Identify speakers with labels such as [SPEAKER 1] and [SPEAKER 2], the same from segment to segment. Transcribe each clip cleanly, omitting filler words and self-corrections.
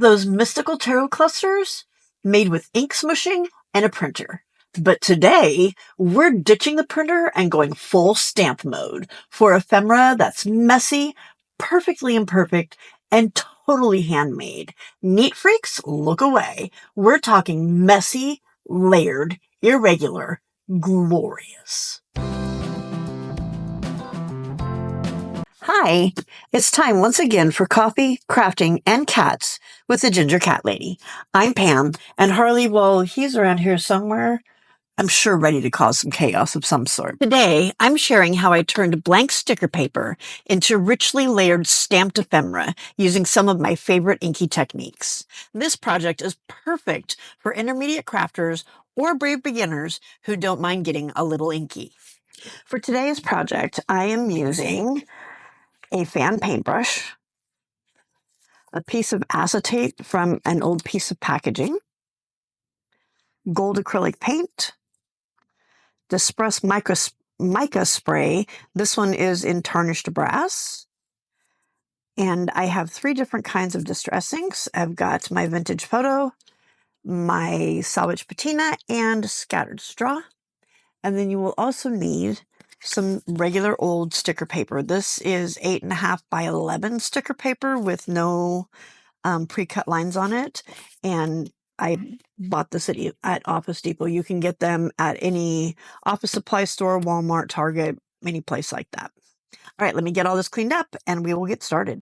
[SPEAKER 1] Those mystical tarot clusters made with ink smooshing and a printer. But today, we're ditching the printer and going full stamp mode for ephemera that's messy, perfectly imperfect, and totally handmade. Neat freaks, look away. We're talking messy, layered, irregular, glorious. Hi, it's time once again for coffee, crafting, and cats with the Ginger Cat Lady. I'm Pam, and Harley, well, he's around here somewhere. I'm sure ready to cause some chaos of some sort. Today, I'm sharing how I turned blank sticker paper into richly layered stamped ephemera using some of my favorite inky techniques. This project is perfect for intermediate crafters or brave beginners who don't mind getting a little inky. For today's project, I am using a fan paintbrush, a piece of acetate from an old piece of packaging, gold acrylic paint, Distress mica spray. This one is in tarnished brass. And I have 3 different kinds of distress inks. I've got my vintage photo, my salvage patina, and scattered straw. And then you will also need some regular old sticker paper. This is 8.5 by 11 sticker paper with no pre-cut lines on it. And I bought this at Office Depot. You can get them at any office supply store, Walmart, Target, any place like that. All right, let me get all this cleaned up and we will get started.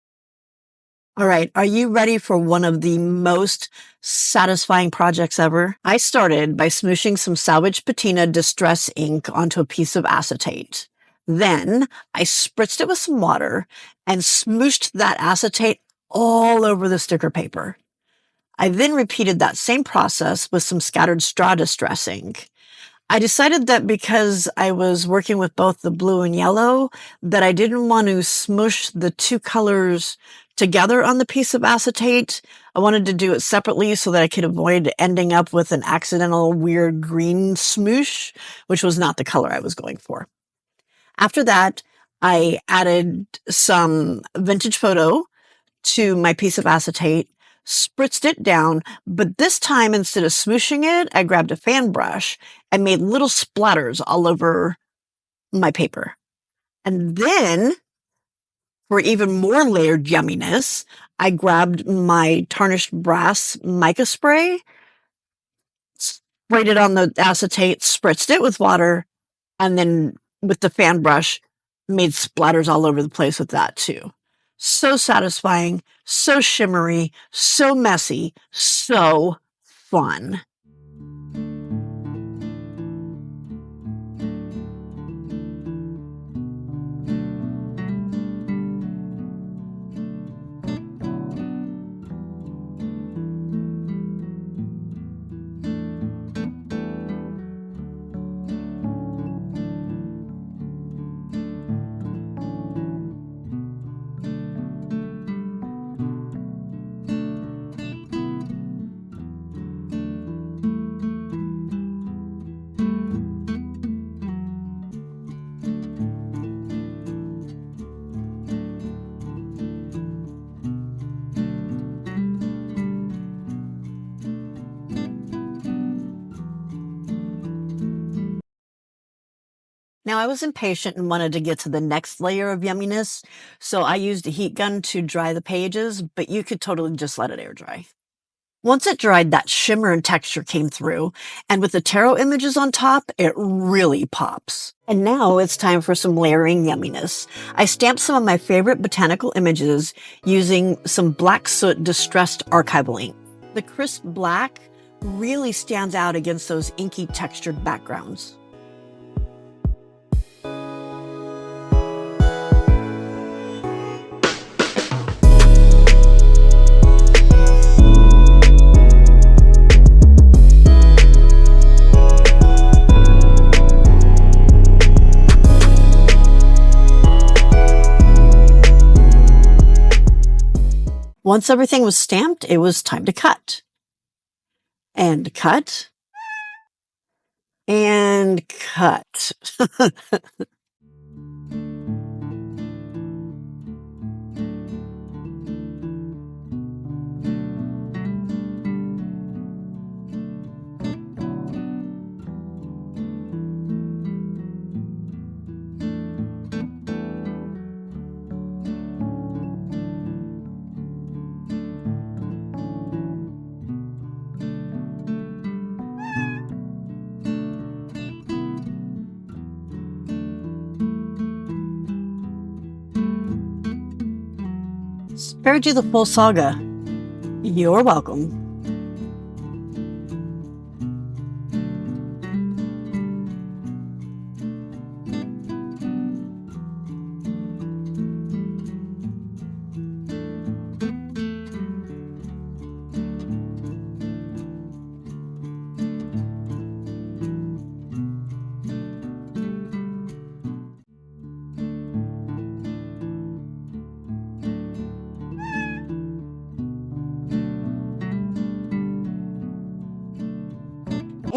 [SPEAKER 1] All right, are you ready for one of the most satisfying projects ever? I started by smooshing some salvage patina distress ink onto a piece of acetate. Then I spritzed it with some water and smooshed that acetate all over the sticker paper. I then repeated that same process with some scattered straw distress ink. I decided that because I was working with both the blue and yellow, that I didn't want to smoosh the 2 colors together on the piece of acetate. I wanted to do it separately so that I could avoid ending up with an accidental weird green smoosh, which was not the color I was going for. After that, I added some vintage photo to my piece of acetate, spritzed it down, but this time instead of smooshing it, I grabbed a fan brush and made little splatters all over my paper. And then, for even more layered yumminess, I grabbed my tarnished brass mica spray, sprayed it on the acetate, spritzed it with water, and then with the fan brush, made splatters all over the place with that too. So satisfying, so shimmery, so messy, so fun. Now, I was impatient and wanted to get to the next layer of yumminess, so I used a heat gun to dry the pages, but you could totally just let it air dry. Once it dried, that shimmer and texture came through, and with the tarot images on top, it really pops. And now it's time for some layering yumminess. I stamped some of my favorite botanical images using some black soot distressed archival ink. The crisp black really stands out against those inky textured backgrounds. Once everything was stamped, it was time to cut. And cut. And cut. Spared you the full saga. You're welcome.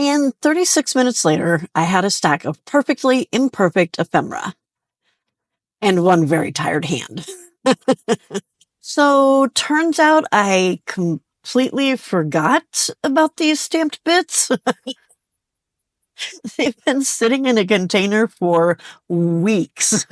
[SPEAKER 1] And 36 minutes later, I had a stack of perfectly imperfect ephemera and one very tired hand. So turns out I completely forgot about these stamped bits. They've been sitting in a container for weeks.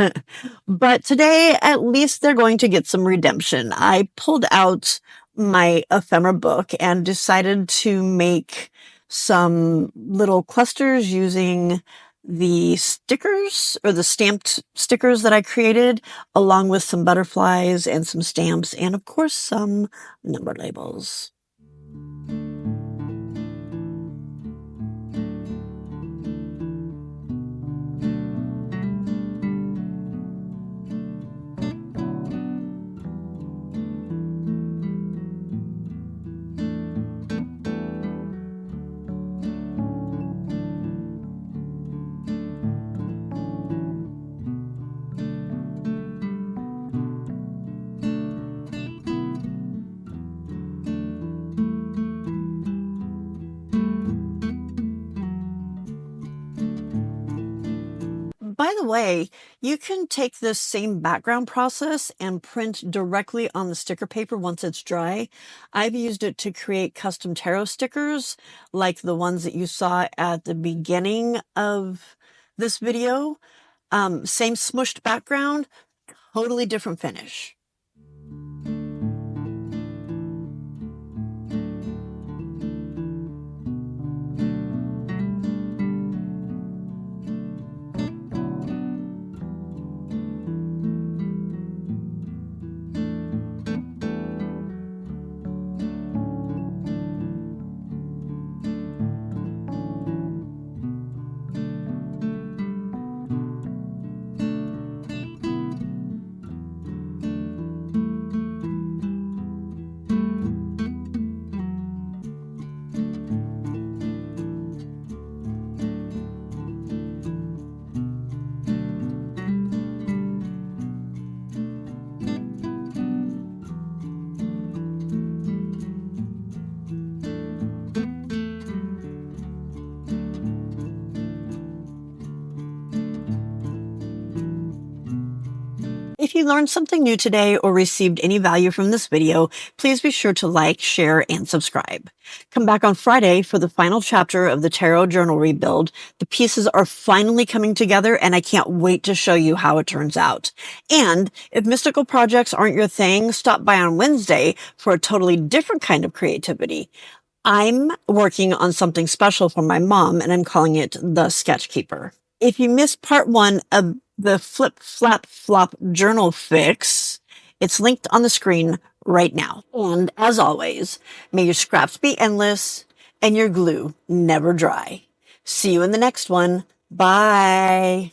[SPEAKER 1] But today, at least they're going to get some redemption. I pulled out my ephemera book and decided to make some little clusters using the stickers or the stamped stickers that I created, along with some butterflies and some stamps, and of course, some number labels. By the way, you can take this same background process and print directly on the sticker paper once it's dry. I've used it to create custom tarot stickers like the ones that you saw at the beginning of this video. Same smooshed background, totally different finish. If you learned something new today or received any value from this video, please be sure to like, share, and subscribe. Come back on Friday for the final chapter of the Tarot Journal rebuild. The pieces are finally coming together, and I can't wait to show you how it turns out. And if mystical projects aren't your thing, stop by on Wednesday for a totally different kind of creativity. I'm working on something special for my mom, and I'm calling it the Sketchkeeper. If you missed part 1 of the Flip Flap Flop journal fix, it's linked on the screen right now. And as always, may your scraps be endless and your glue never dry. See you in the next one. Bye.